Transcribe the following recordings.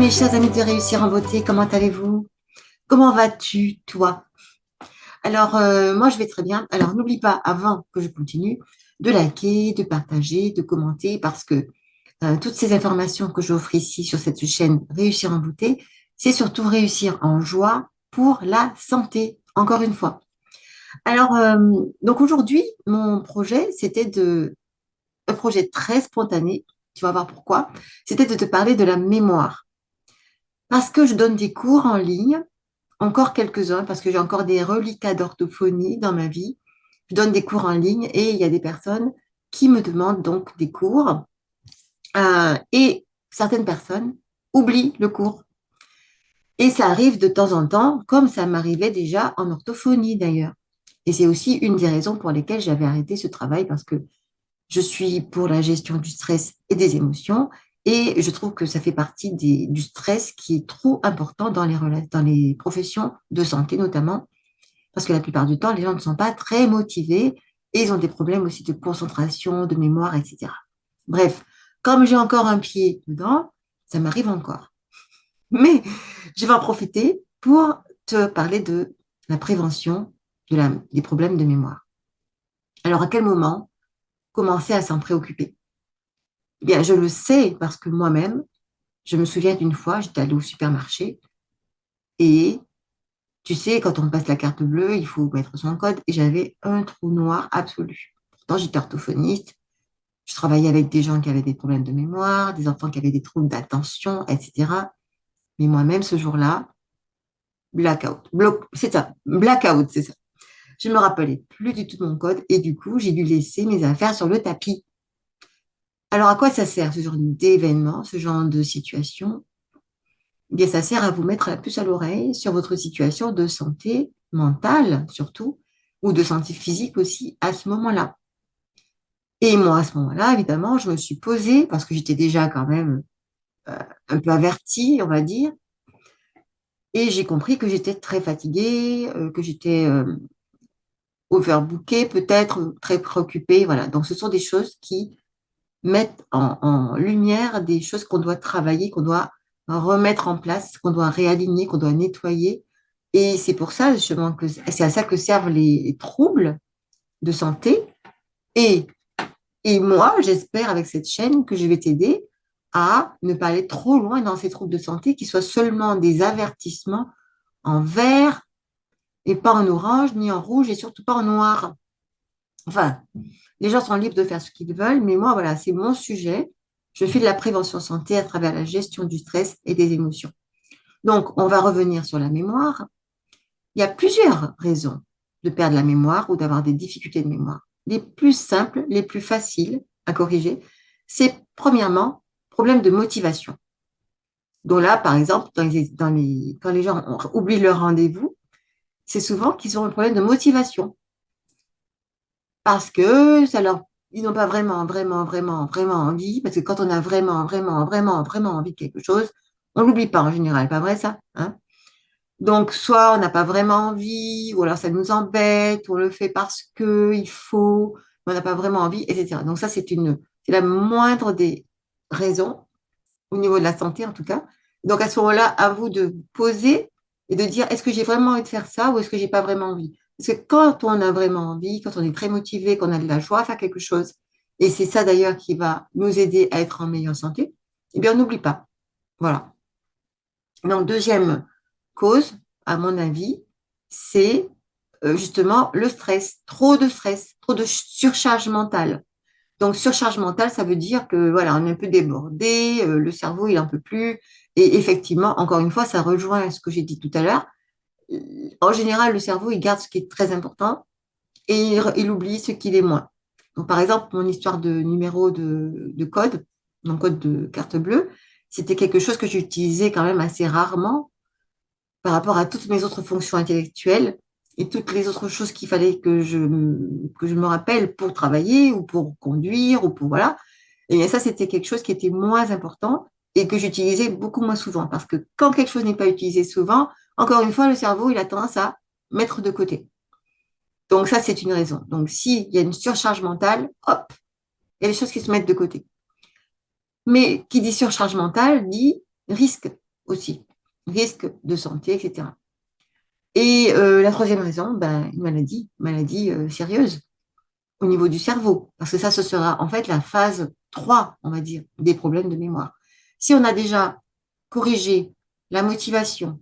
mes chers amis de Réussir en beauté, comment allez-vous? Comment vas-tu, toi? Alors, moi, je vais très bien. Alors, n'oublie pas, avant que je continue, de liker, de partager, de commenter, parce que toutes ces informations que j'offre ici sur cette chaîne Réussir en beauté, c'est surtout réussir en joie pour la santé, encore une fois. Alors, donc aujourd'hui, mon projet, un projet très spontané, tu vas voir pourquoi, c'était de te parler de la mémoire. Parce que je donne des cours en ligne, encore quelques-uns, parce que j'ai encore des reliquats d'orthophonie dans ma vie. Je donne des cours en ligne et il y a des personnes qui me demandent donc des cours. Et certaines personnes oublient le cours. Et ça arrive de temps en temps, comme ça m'arrivait déjà en orthophonie d'ailleurs. Et c'est aussi une des raisons pour lesquelles j'avais arrêté ce travail, parce que je suis pour la gestion du stress et des émotions. Et je trouve que ça fait partie du stress qui est trop important dans les professions de santé notamment, parce que la plupart du temps, les gens ne sont pas très motivés et ils ont des problèmes aussi de concentration, de mémoire, etc. Bref, comme j'ai encore un pied dedans, ça m'arrive encore. Mais je vais en profiter pour te parler de la prévention des problèmes de mémoire. Alors, à quel moment commencer à s'en préoccuper? Eh bien, je le sais parce que moi-même, je me souviens d'une fois, j'étais allée au supermarché et tu sais, quand on passe la carte bleue, il faut mettre son code et j'avais un trou noir absolu. Pourtant, j'étais orthophoniste, je travaillais avec des gens qui avaient des problèmes de mémoire, des enfants qui avaient des troubles d'attention, etc. Mais moi-même, ce jour-là, c'est ça, blackout, c'est ça. Je me rappelais plus du tout de mon code et du coup, j'ai dû laisser mes affaires sur le tapis. Alors, à quoi ça sert ce genre d'événement, ce genre de situation? Eh bien, ça sert à vous mettre la puce à l'oreille sur votre situation de santé mentale, surtout, ou de santé physique aussi, à ce moment-là. Et moi, à ce moment-là, évidemment, je me suis posée, parce que j'étais déjà quand même un peu avertie, on va dire, et j'ai compris que j'étais très fatiguée, que j'étais overbookée, peut-être très préoccupée, voilà. Donc, ce sont des choses qui mettent en lumière des choses qu'on doit travailler, qu'on doit remettre en place, qu'on doit réaligner, qu'on doit nettoyer. Et c'est pour ça, justement, que c'est à ça que servent les troubles de santé. Et, et moi, j'espère avec cette chaîne que je vais t'aider à ne pas aller trop loin dans ces troubles de santé, qui soient seulement des avertissements en vert et pas en orange, ni en rouge et surtout pas en noir. Enfin, les gens sont libres de faire ce qu'ils veulent, mais moi, voilà, c'est mon sujet. Je fais de la prévention santé à travers la gestion du stress et des émotions. Donc, on va revenir sur la mémoire. Il y a plusieurs raisons de perdre la mémoire ou d'avoir des difficultés de mémoire. Les plus simples, les plus faciles à corriger, c'est premièrement, problème de motivation. Donc là, par exemple, quand les gens oublient leur rendez-vous, c'est souvent qu'ils ont un problème de motivation parce que ils n'ont pas vraiment envie, parce que quand on a vraiment envie de quelque chose, on l'oublie pas en général, pas vrai ça, hein? Donc, soit on n'a pas vraiment envie, ou alors ça nous embête, ou on le fait parce que il faut, mais on n'a pas vraiment envie, etc. Donc ça, c'est la moindre des raisons, au niveau de la santé en tout cas. Donc à ce moment-là, à vous de poser et de dire, est-ce que j'ai vraiment envie de faire ça ou est-ce que j'ai pas vraiment envie? Parce que quand on a vraiment envie, quand on est très motivé, qu'on a de la joie à faire quelque chose, et c'est ça d'ailleurs qui va nous aider à être en meilleure santé, eh bien on n'oublie pas. Voilà. Donc deuxième cause, à mon avis, c'est justement le stress, trop de surcharge mentale. Donc, surcharge mentale, ça veut dire que voilà, on est un peu débordé, le cerveau, il en peut plus. Et effectivement, encore une fois, ça rejoint ce que j'ai dit tout à l'heure. En général, le cerveau, il garde ce qui est très important et il oublie ce qui l'est moins. Donc, par exemple, mon histoire de numéro de code, mon code de carte bleue, c'était quelque chose que j'utilisais quand même assez rarement par rapport à toutes mes autres fonctions intellectuelles et toutes les autres choses qu'il fallait que je me rappelle pour travailler ou pour conduire ou pour voilà. Et bien ça, c'était quelque chose qui était moins important et que j'utilisais beaucoup moins souvent. Parce que quand quelque chose n'est pas utilisé souvent, encore une fois, le cerveau, il a tendance à mettre de côté. Donc ça, c'est une raison. Donc s'il y a une surcharge mentale, hop, il y a des choses qui se mettent de côté. Mais qui dit surcharge mentale dit risque. aussi, risque de santé, etc. Et la troisième raison, ben, une maladie sérieuse au niveau du cerveau, parce que ça, ce sera en fait la phase 3, on va dire, des problèmes de mémoire. Si on a déjà corrigé la motivation,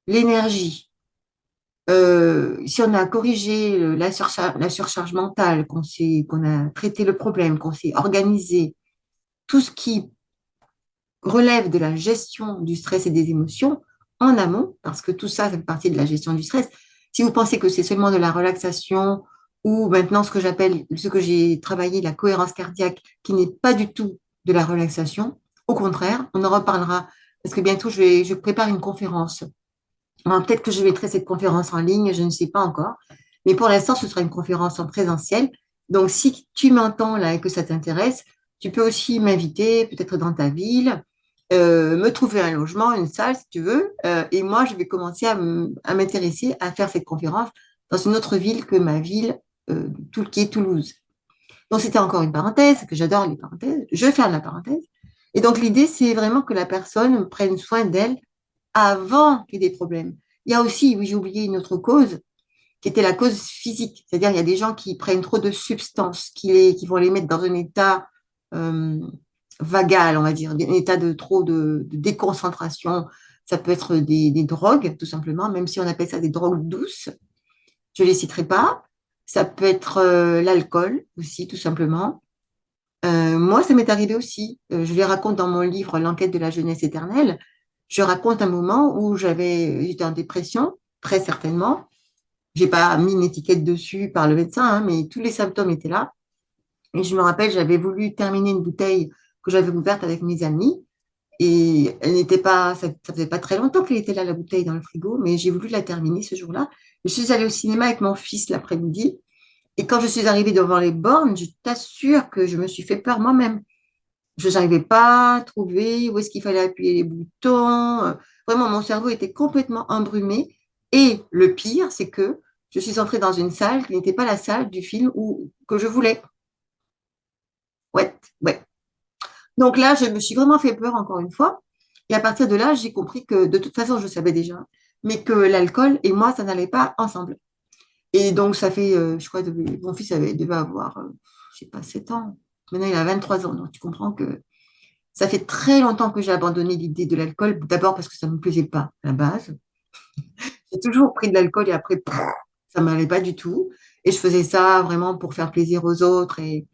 l'énergie, si on a corrigé la surcharge mentale, qu'on a traité le problème, qu'on s'est organisé, tout ce qui relève de la gestion du stress et des émotions en amont, parce que tout ça fait partie de la gestion du stress. Si vous pensez que c'est seulement de la relaxation ou maintenant ce que j'ai travaillé, la cohérence cardiaque, qui n'est pas du tout de la relaxation, au contraire, on en reparlera parce que bientôt je prépare une conférence. Alors, peut-être que je mettrai cette conférence en ligne, je ne sais pas encore. Mais pour l'instant, ce sera une conférence en présentiel. Donc, si tu m'entends là et que ça t'intéresse, tu peux aussi m'inviter, peut-être dans ta ville, me trouver un logement, une salle, si tu veux. Et moi, je vais commencer à m'intéresser à faire cette conférence dans une autre ville que ma ville, qui est Toulouse. Donc, c'était encore une parenthèse, que j'adore les parenthèses. Je ferme la parenthèse. Et donc, l'idée, c'est vraiment que la personne prenne soin d'elle avant qu'il y ait des problèmes. Il y a aussi, oui, j'ai oublié une autre cause, qui était la cause physique. C'est-à-dire, il y a des gens qui prennent trop de substances, qui vont les mettre dans un état euh, vagal, on va dire, un état de trop de déconcentration. Ça peut être des drogues, tout simplement, même si on appelle ça des drogues douces. Je ne les citerai pas. Ça peut être l'alcool aussi, tout simplement. Moi, ça m'est arrivé aussi. Je les raconte dans mon livre L'enquête de la jeunesse éternelle. Je raconte un moment où j'étais en dépression, très certainement. J'ai pas mis une étiquette dessus par le médecin, hein, mais tous les symptômes étaient là. Et je me rappelle, j'avais voulu terminer une bouteille que j'avais ouverte avec mes amis. Et elle n'était pas, ça faisait pas très longtemps qu'elle était là, la bouteille dans le frigo, mais j'ai voulu la terminer ce jour-là. Je suis allée au cinéma avec mon fils l'après-midi. Et quand je suis arrivée devant les bornes, je t'assure que je me suis fait peur moi-même. Je n'arrivais pas à trouver où est-ce qu'il fallait appuyer les boutons. Vraiment, mon cerveau était complètement embrumé. Et le pire, c'est que je suis entrée dans une salle qui n'était pas la salle du film que je voulais. Ouais, ouais. Donc là, je me suis vraiment fait peur encore une fois. Et à partir de là, j'ai compris que de toute façon, je savais déjà, mais que l'alcool et moi, ça n'allait pas ensemble. Et donc, ça fait, je crois, mon fils devait avoir, je sais pas, 7 ans. Maintenant, il a 23 ans. Donc, tu comprends que ça fait très longtemps que j'ai abandonné l'idée de l'alcool. D'abord parce que ça ne me plaisait pas à la base. J'ai toujours pris de l'alcool et après, ça ne m'allait pas du tout. Et je faisais ça vraiment pour faire plaisir aux autres et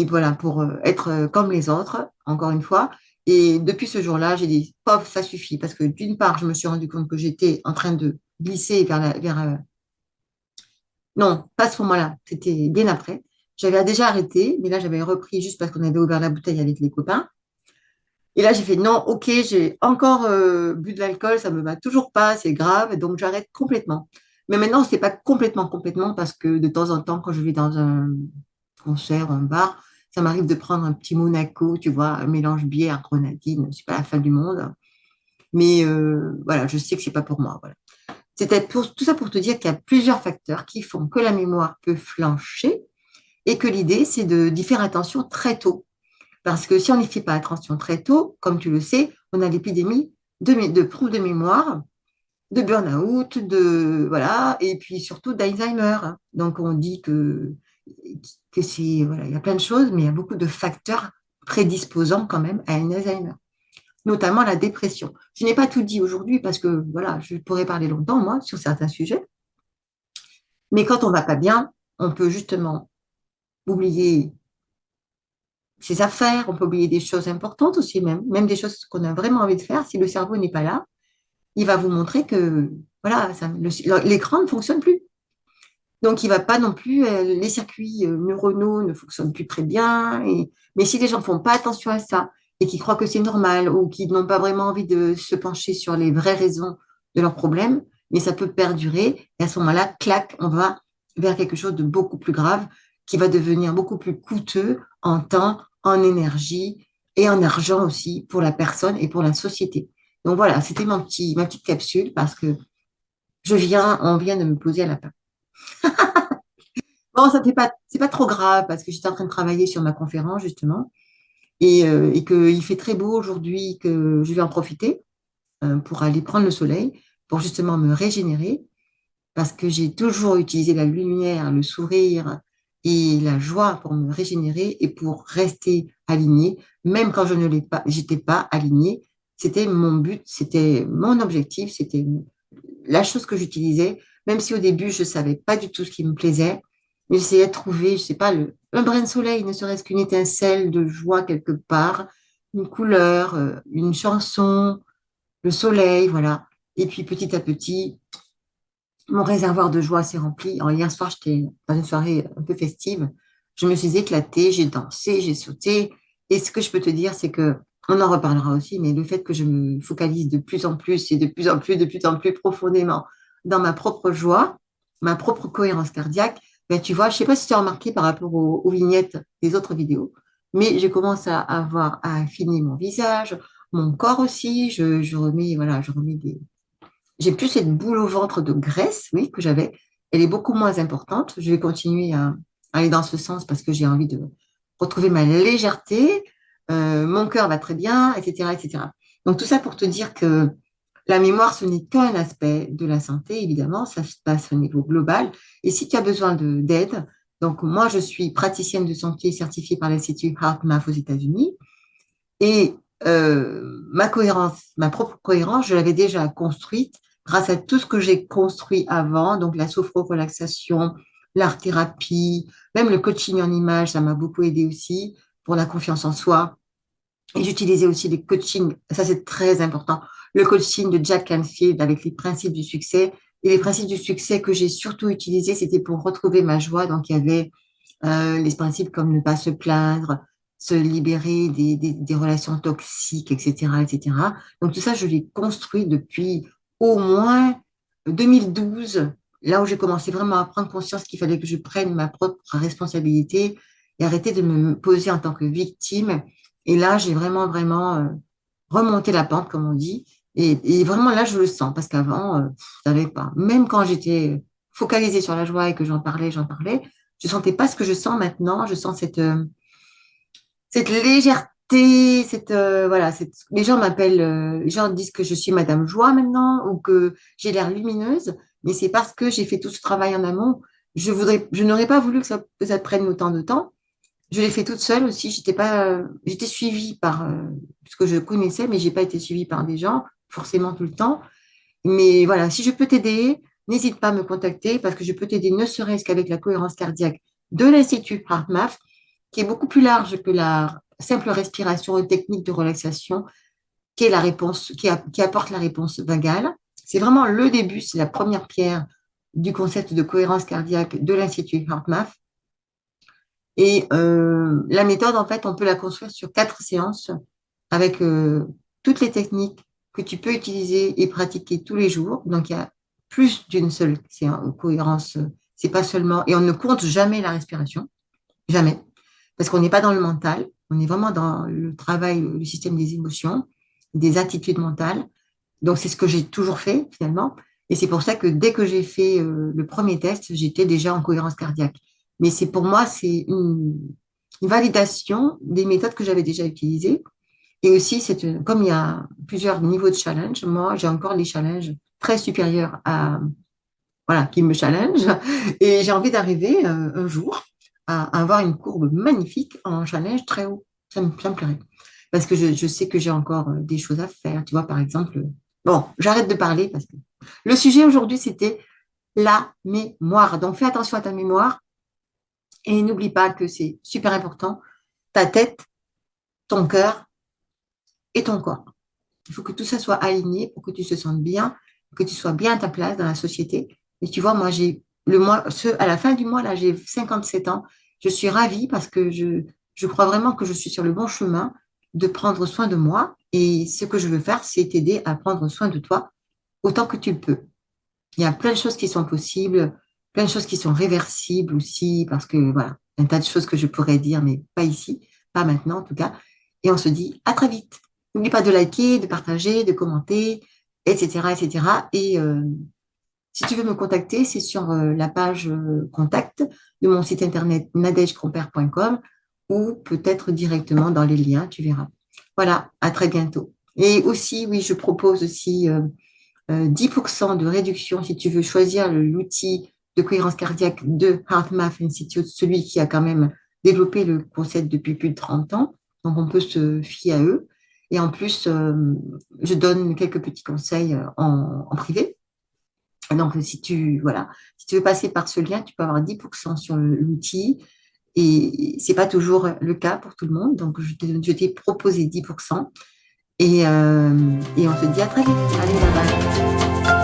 voilà, pour être comme les autres, encore une fois. Et depuis ce jour-là, j'ai dit, pop, ça suffit. Parce que d'une part, je me suis rendu compte que j'étais en train de glisser non, pas à ce moment-là. C'était bien après. J'avais déjà arrêté, mais là, j'avais repris juste parce qu'on avait ouvert la bouteille avec les copains. Et là, j'ai fait non, ok, j'ai encore bu de l'alcool, ça me va toujours pas, c'est grave, donc j'arrête complètement. Mais maintenant, c'est pas complètement parce que de temps en temps, quand je vais dans un concert, un bar, ça m'arrive de prendre un petit Monaco, tu vois, un mélange bière, grenadine, c'est pas la fin du monde. Mais voilà, je sais que c'est pas pour moi. Voilà. Tout ça pour te dire qu'il y a plusieurs facteurs qui font que la mémoire peut flancher et que l'idée, c'est d'y faire attention très tôt. Parce que si on n'y fait pas attention très tôt, comme tu le sais, on a l'épidémie de troubles de mémoire, de burn-out, voilà, et puis surtout d'Alzheimer. Donc on dit que c'est, voilà, il y a plein de choses, mais il y a beaucoup de facteurs prédisposants quand même à un Alzheimer, notamment la dépression. Je n'ai pas tout dit aujourd'hui parce que voilà, je pourrais parler longtemps, moi, sur certains sujets, mais quand on va pas bien, on peut justement oublier ses affaires, on peut oublier des choses importantes aussi, même des choses qu'on a vraiment envie de faire. Si le cerveau n'est pas là, il va vous montrer que voilà, l'écran ne fonctionne plus. Donc, il va pas non plus, les circuits neuronaux ne fonctionnent plus très bien. Mais si les gens font pas attention à ça et qui croient que c'est normal ou qui n'ont pas vraiment envie de se pencher sur les vraies raisons de leurs problèmes, mais ça peut perdurer. Et à ce moment-là, clac, on va vers quelque chose de beaucoup plus grave qui va devenir beaucoup plus coûteux en temps, en énergie et en argent aussi pour la personne et pour la société. Donc voilà, c'était ma petite capsule parce que on vient de me poser à la fin. Bon, ça fait pas, c'est pas trop grave parce que j'étais en train de travailler sur ma conférence justement et qu'il fait très beau aujourd'hui, que je vais en profiter. pour aller prendre le soleil, pour justement me régénérer, parce que j'ai toujours utilisé la lumière, le sourire et la joie pour me régénérer et pour rester alignée, même quand je ne l'ai pas, j'étais pas alignée. C'était mon but, c'était mon objectif, c'était la chose que j'utilisais, même si au début je savais pas du tout ce qui me plaisait, mais j'essayais de trouver, je sais pas, un brin de soleil, ne serait-ce qu'une étincelle de joie quelque part, une couleur, une chanson, le soleil, voilà. Et puis petit à petit, mon réservoir de joie s'est rempli. Alors, hier soir, j'étais dans une soirée un peu festive. Je me suis éclatée, j'ai dansé, j'ai sauté. Et ce que je peux te dire, c'est que, on en reparlera aussi, mais le fait que je me focalise de plus en plus et de plus en plus, de plus en plus profondément dans ma propre joie, ma propre cohérence cardiaque, ben, tu vois, je sais pas si tu as remarqué par rapport aux vignettes des autres vidéos, mais je commence à affiner mon visage, mon corps aussi. Je remets, voilà, je remets j'ai plus cette boule au ventre de graisse, oui, que j'avais. Elle est beaucoup moins importante. Je vais continuer à aller dans ce sens parce que j'ai envie de retrouver ma légèreté. Mon cœur va très bien, etc., etc. Donc tout ça pour te dire que la mémoire, ce n'est qu'un aspect de la santé, évidemment. Ça se passe au niveau global. Et si tu as besoin d'aide, donc moi, je suis praticienne de santé certifiée par l'Institut HeartMath aux États-Unis. Et ma cohérence, ma propre cohérence, je l'avais déjà construite grâce à tout ce que j'ai construit avant, donc la sophro-relaxation, l'art-thérapie, même le coaching en images, ça m'a beaucoup aidé aussi pour la confiance en soi. Et j'utilisais aussi les coachings, ça c'est très important, le coaching de Jack Canfield avec les principes du succès. Et les principes du succès que j'ai surtout utilisés, c'était pour retrouver ma joie. Donc il y avait les principes comme ne pas se plaindre, se libérer des relations toxiques, etc., etc. Donc tout ça, je l'ai construit depuis au moins 2012, là où j'ai commencé vraiment à prendre conscience qu'il fallait que je prenne ma propre responsabilité et arrêter de me poser en tant que victime. Et là, j'ai vraiment, vraiment remonté la pente, comme on dit. Et vraiment, là, je le sens, parce qu'avant, je savais pas. Même quand j'étais focalisée sur la joie et que j'en parlais, je sentais pas ce que je sens maintenant. Je sens cette légèreté, voilà, les gens m'appellent, les gens disent que je suis Madame Joie maintenant ou que j'ai l'air lumineuse, mais c'est parce que j'ai fait tout ce travail en amont. Je n'aurais pas voulu que ça prenne autant de temps. Je l'ai fait toute seule aussi. J'étais suivie par ce que je connaissais, mais j'ai pas été suivie par des gens forcément tout le temps. Mais voilà, si je peux t'aider, n'hésite pas à me contacter parce que je peux t'aider ne serait-ce qu'avec la cohérence cardiaque de l'Institut HeartMath, qui est beaucoup plus large que la simple respiration et technique de relaxation, qui est la réponse, qui apporte la réponse vagale. C'est vraiment le début, c'est la première pierre du concept de cohérence cardiaque de l'Institut HeartMath. Et la méthode, en fait, on peut la construire sur 4 séances avec toutes les techniques que tu peux utiliser et pratiquer tous les jours. Donc, il y a plus d'une seule cohérence. C'est pas seulement, et on ne compte jamais la respiration, jamais, parce qu'on n'est pas dans le mental, on est vraiment dans le travail, le système des émotions, des attitudes mentales. Donc, c'est ce que j'ai toujours fait finalement. Et c'est pour ça que dès que j'ai fait le premier test, j'étais déjà en cohérence cardiaque. Mais c'est pour moi, c'est une validation des méthodes que j'avais déjà utilisées. Et aussi, comme il y a plusieurs niveaux de challenge, moi, j'ai encore des challenges très supérieurs voilà, qui me challenge. Et j'ai envie d'arriver un jour à avoir une courbe magnifique en challenge très haut. Ça me plairait. Parce que je sais que j'ai encore des choses à faire. Tu vois, par exemple, bon, j'arrête de parler parce que le sujet aujourd'hui, c'était la mémoire. Donc, fais attention à ta mémoire et n'oublie pas que c'est super important. Ta tête, ton cœur et ton corps. Il faut que tout ça soit aligné pour que tu te sentes bien, que tu sois bien à ta place dans la société. Et tu vois, moi, à la fin du mois, là, j'ai 57 ans. Je suis ravie parce que je crois vraiment que je suis sur le bon chemin de prendre soin de moi. Et ce que je veux faire, c'est t'aider à prendre soin de toi autant que tu le peux. Il y a plein de choses qui sont possibles, plein de choses qui sont réversibles aussi, parce que voilà, un tas de choses que je pourrais dire, mais pas ici, pas maintenant en tout cas. Et on se dit à très vite. N'oublie pas de liker, de partager, de commenter, etc., etc. Et si tu veux me contacter, c'est sur la page contact de mon site internet nadejcomper.com ou peut-être directement dans les liens, tu verras. Voilà, à très bientôt. Et aussi, oui, je propose aussi 10% de réduction si tu veux choisir l'outil de cohérence cardiaque de HeartMath Institute, celui qui a quand même développé le concept depuis plus de 30 ans. Donc, on peut se fier à eux. Et en plus, je donne quelques petits conseils en privé. Donc, voilà, si tu veux passer par ce lien, tu peux avoir 10% sur l'outil. Et c'est pas toujours le cas pour tout le monde. Donc, je t'ai proposé 10%. Et on se dit à très vite. Allez, bye bye.